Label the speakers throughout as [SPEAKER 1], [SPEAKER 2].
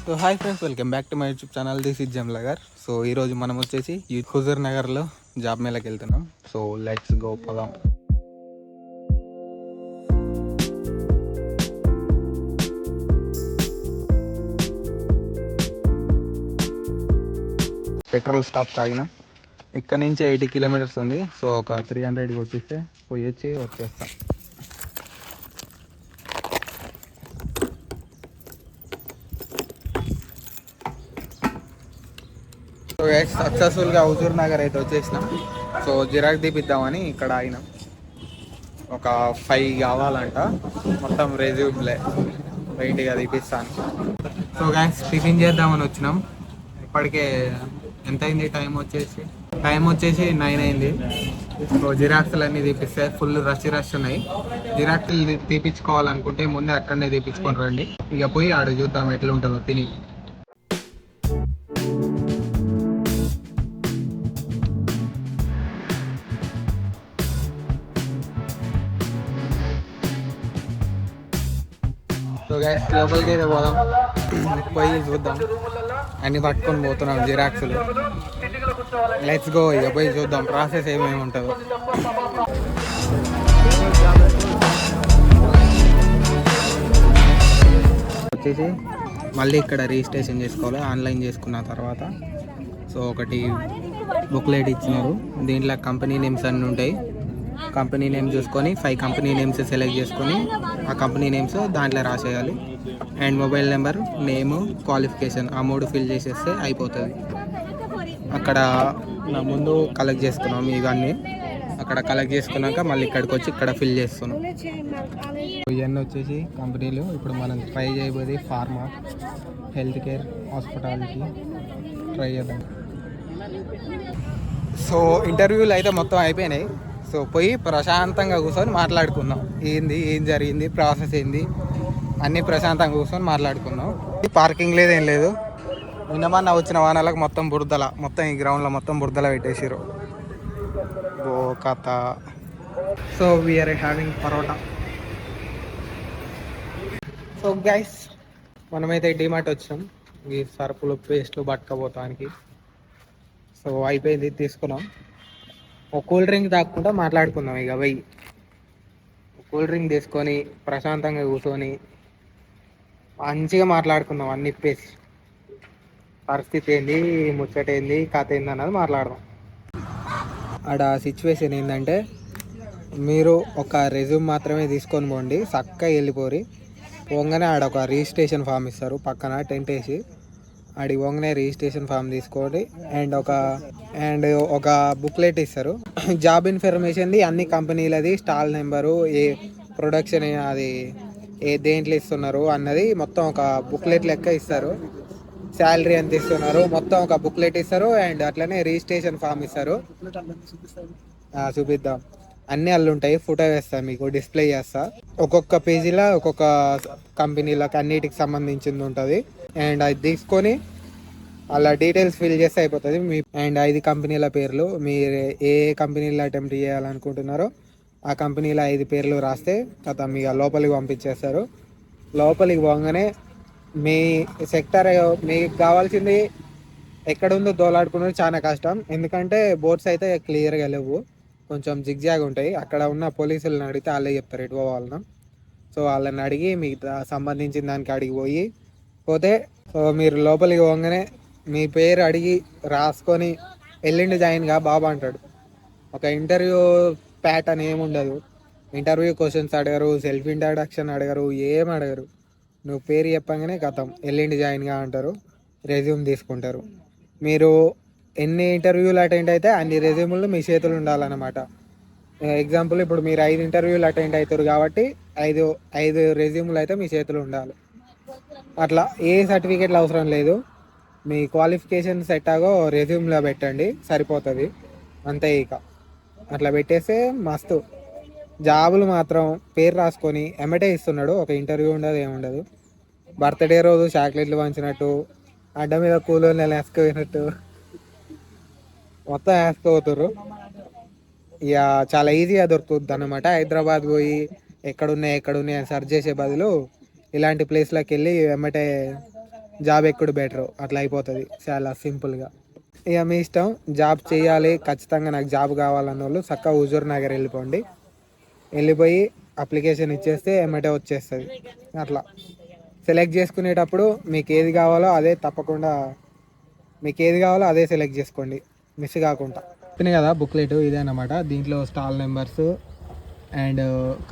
[SPEAKER 1] So hi friends, welcome back to my YouTube channel. This is జమ్లగర్. So ఈరోజు మనం వచ్చేసి హుజూర్ నగర్లో జాబ్ మేళకి వెళ్తున్నాం. సో లెట్స్ గో పోదాం. పెట్రోల్ స్టాప్ తాగిన. ఇక్కడ నుంచి 80 కిలోమీటర్స్ ఉంది. సో ఒక 300 కొట్టిస్తే పోయొచ్చి వచ్చేస్తాం. సో సక్సెస్ఫుల్గా హుజూర్ నగర్ అయితే వచ్చేసినాం. సో జిరాక్ తీపిద్దామని ఇక్కడ ఆగినాం. ఒక 5 కావాలంట. మొత్తం రెజ్యూమ్లే వెయిట్గా తీపిస్తాను. సో గ్యాస్ టిఫిన్ చేద్దామని వచ్చినాం. ఇప్పటికే ఎంత అయింది? టైం వచ్చేసి 9 అయింది. సో జిరాక్స్లు అన్నీ తీపిస్తే ఫుల్ రష్ ఉన్నాయి. జిరాక్స్లు తీపించుకోవాలనుకుంటే ముందే అక్కడనే తీపించుకొని రండి. ఇక పోయి ఆడ చూద్దాం ఎట్లా ఉంటుందో తిని. సో గైస్ లోపలికి అయితే పోదాం, పోయి చూద్దాం. అన్ని పట్టుకొని పోతున్నాం జిరాక్స్లు. Let's go. ఇక పోయి చూద్దాం ప్రాసెస్ ఏమేమి ఉంటుందో. వచ్చేసి మళ్ళీ ఇక్కడ రిజిస్ట్రేషన్ చేసుకోవాలి ఆన్లైన్ చేసుకున్న తర్వాత. సో ఒకటి బుక్లెట్ ఇచ్చినారు. దీంట్లో కంపెనీ నేమ్స్ అన్నీ ఉంటాయి. కంపెనీ నేమ్ చూసుకొని 5 కంపెనీ నేమ్స్ సెలెక్ట్ చేసుకొని ఆ కంపెనీ నేమ్స్ దాంట్లో రాసేయాలి. And mobile number, name, qualification ఆ 3 ఫిల్ చేసేస్తే అయిపోతుంది. అక్కడ నా ముందు కలెక్ట్ చేసుకున్నాం ఇవన్నీ. అక్కడ కలెక్ట్ చేసుకున్నాక మళ్ళీ ఇక్కడికి వచ్చి ఇక్కడ ఫిల్ చేస్తున్నాం. ఇవన్నీ వచ్చేసి కంపెనీలు. ఇప్పుడు మనం ట్రై చేయబోయేది pharma, health care, hospitality try చేద్దాం. సో ఇంటర్వ్యూలు అయితే మొత్తం అయిపోయినాయి. సో పోయి ప్రశాంతంగా కూర్చొని మాట్లాడుకుందాం. ఏం జరిగింది, ప్రాసెస్ ఏంది అన్నీ ప్రశాంతంగా కూర్చొని మాట్లాడుకుందాం. పార్కింగ్ లేదు, ఏం లేదు. నిన్నమన్నా వచ్చిన వాహనాలకు మొత్తం ఈ గ్రౌండ్లో మొత్తం బురదల పెట్టేసారు. ఓ కథ. So we're having parotta. So guys మనమైతే డిమార్ట్ వచ్చాం ఈ సరుకులు, పేస్ట్లు పట్టుకపోతానికి. సో అయిపోయింది, తీసుకున్నాం. ఒక కూల్ డ్రింక్ తాగకుండా మాట్లాడుకుందాం. ఇక పోయి కూల్ డ్రింక్ తీసుకొని ప్రశాంతంగా కూర్చొని మంచిగా మాట్లాడుకుందాం. అన్ని ఇప్పేసి పరిస్థితి ఏంది, ముచ్చట ఏంది, కథ ఏంది అన్నది మాట్లాడదాం. ఆడ సిచ్యువేషన్ ఏంటంటే, మీరు ఒక రెజ్యూమ్ మాత్రమే తీసుకొని పోండి, చక్కగా వెళ్ళిపోరి. పోగానే ఆడ ఒక రిజిస్ట్రేషన్ ఫామ్ ఇస్తారు పక్కన టెంట్ వేసి. ఆడి పోగానే రిజిస్ట్రేషన్ ఫామ్ తీసుకోండి. అండ్ ఒక బుక్లెట్ ఇస్తారు. జాబ్ ఇన్ఫర్మేషన్ది, అన్ని కంపెనీలది, స్టాల్ నెంబరు, ఏ ప్రొడక్షన్ అది దేంట్లో ఇస్తున్నారు అన్నది మొత్తం ఒక బుక్లెట్ లెక్క ఇస్తారు. శాలరీ ఎంత ఇస్తున్నారు మొత్తం ఒక బుక్లెట్ ఇస్తారు. అండ్ అట్లనే రిజిస్ట్రేషన్ ఫామ్ ఇస్తారు. చూపిద్దాం. అన్నీ అల్లు ఉంటాయి. ఫోటో వేస్తాను మీకు, డిస్ప్లే చేస్తా. ఒక్కొక్క పేజీలో ఒక్కొక్క కంపెనీలకు అన్నిటికి సంబంధించింది ఉంటుంది. అండ్ అది తీసుకొని అలా డీటెయిల్స్ ఫిల్ చేస్తే అయిపోతుంది. అండ్ 5 కంపెనీల పేర్లు, మీరు ఏ కంపెనీలో అటెంప్ట్ చేయాలనుకుంటున్నారో ఆ కంపెనీలో 5 పేర్లు రాస్తే కథ మీకు లోపలికి పంపించేస్తారు. లోపలికి పోగానే మీ సెక్టర్ మీకు కావాల్సింది ఎక్కడుందో దోలాడుకున్నది చాలా కష్టం. ఎందుకంటే బోర్డ్స్ అయితే క్లియర్గా లేవు, కొంచెం జిగ్జాగ్ ఉంటాయి. అక్కడ ఉన్న పోలీసులను అడిగితే వాళ్ళే చెప్తారు ఎటు పోవాలన్నా. సో వాళ్ళని అడిగి మీకు సంబంధించిన దానికి అడిగి పోతే సో మీరు లోపలికి పోగానే మీ పేరు అడిగి రాసుకొని ఎల్లుండి జాయిన్గా బాబా అంటాడు. ఒక ఇంటర్వ్యూ ప్యాటర్న్ ఏముండదు. ఇంటర్వ్యూ క్వశ్చన్స్ అడగరు, సెల్ఫ్ ఇంట్రడక్షన్ అడగరు, ఏం అడగరు. నువ్వు పేరు చెప్పగానే కథం ఎల్లుండి జాయిన్గా అంటారు. రెజ్యూమ్ తీసుకుంటారు. మీరు ఎన్ని ఇంటర్వ్యూలు అటెండ్ అయితే అన్ని రెజ్యూములు మీ చేతులు ఉండాలన్నమాట. ఎగ్జాంపుల్ ఇప్పుడు మీరు 5 ఇంటర్వ్యూలు అటెండ్ అవుతారు కాబట్టి 5 రెజ్యూములు అయితే మీ చేతులు ఉండాలి. అట్లా ఏ సర్టిఫికేట్లు అవసరం లేదు. మీ క్వాలిఫికేషన్ సెట్ ఆగో రెజ్యూమ్లో పెట్టండి, సరిపోతుంది అంతే. ఇక అట్లా పెట్టేస్తే మస్తు. జాబులు మాత్రం పేరు రాసుకొని ఎమ్మటే ఇస్తున్నాడు. ఒక ఇంటర్వ్యూ ఉండదు, ఏముండదు. బర్త్డే రోజు చాక్లెట్లు పంచినట్టు, అడ్డ మీద కూలోళ్ళు వేసుకుపోయినట్టు మొత్తం వేసుకోపోతారు. ఇక చాలా ఈజీగా దొరుకుతుంది అన్నమాట. హైదరాబాద్ పోయి ఎక్కడున్నాయి అని సెర్చ్ చేసే బదులు ఇలాంటి ప్లేస్లోకి వెళ్ళి వెంబటే జాబ్ ఎక్కుడు బెటర్, అట్లా అయిపోతుంది చాలా సింపుల్గా. ఇక మీ ఇష్టం, జాబ్ చేయాలి ఖచ్చితంగా నాకు జాబ్ కావాలన్న వాళ్ళు చక్కగా హుజూర్ నగర్ వెళ్ళిపోండి. వెళ్ళిపోయి అప్లికేషన్ ఇచ్చేస్తే ఎమ్మటే వచ్చేస్తుంది. అట్లా సెలెక్ట్ చేసుకునేటప్పుడు మీకు ఏది కావాలో అదే తప్పకుండా, మీకు ఏది కావాలో అదే సెలెక్ట్ చేసుకోండి మిస్ కాకుండా. చెప్పిన కదా బుక్లెట్ ఇదే అన్నమాట. దీంట్లో stall numbers and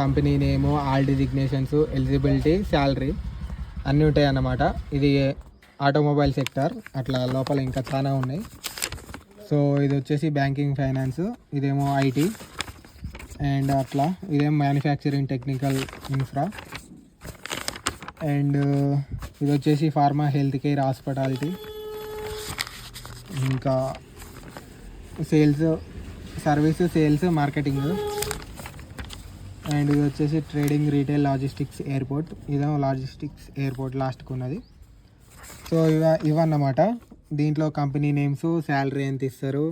[SPEAKER 1] company name, all designations, eligibility, salary అన్నీ ఉంటాయి అన్నమాట. ఇది ఆటోమొబైల్ సెక్టర్, అట్లా లోపల ఇంకా చాలా ఉన్నాయి. సో ఇది వచ్చేసి బ్యాంకింగ్ ఫైనాన్స్, ఇదేమో ఐటీ అండ్ అట్లా, ఇదేమో మ్యానుఫ్యాక్చరింగ్ టెక్నికల్ ఇన్ఫ్రా, అండ్ ఇది వచ్చేసి ఫార్మా హెల్త్ కేర్ హాస్పిటాలిటీ, ఇంకా sales service, sales marketing, and ఇది వచ్చేసి ట్రేడింగ్ రీటైల్ లాజిస్టిక్స్ ఎయిర్పోర్ట్, ఇదేమో లాజిస్టిక్స్ ఎయిర్పోర్ట్ లాస్ట్కి ఉన్నది. సో ఇవన్నమాట. దీంట్లో కంపెనీ నేమ్స్, శాలరీ ఎంత ఇస్తారు,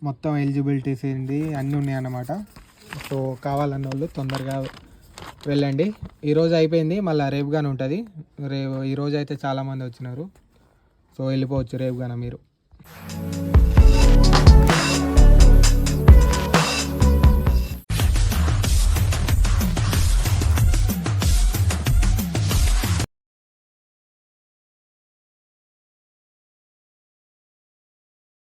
[SPEAKER 1] మొత్తం ఎలిజిబిలిటీస్ ఏంటి అన్నీ ఉన్నాయన్నమాట. సో కావాలన్న వాళ్ళు తొందరగా వెళ్ళండి. ఈరోజు అయిపోయింది, మళ్ళీ రేపు కానీ ఉంటుంది. ఈరోజు అయితే చాలామంది వచ్చినారు, సో వెళ్ళిపోవచ్చు రేపు కానీ మీరు.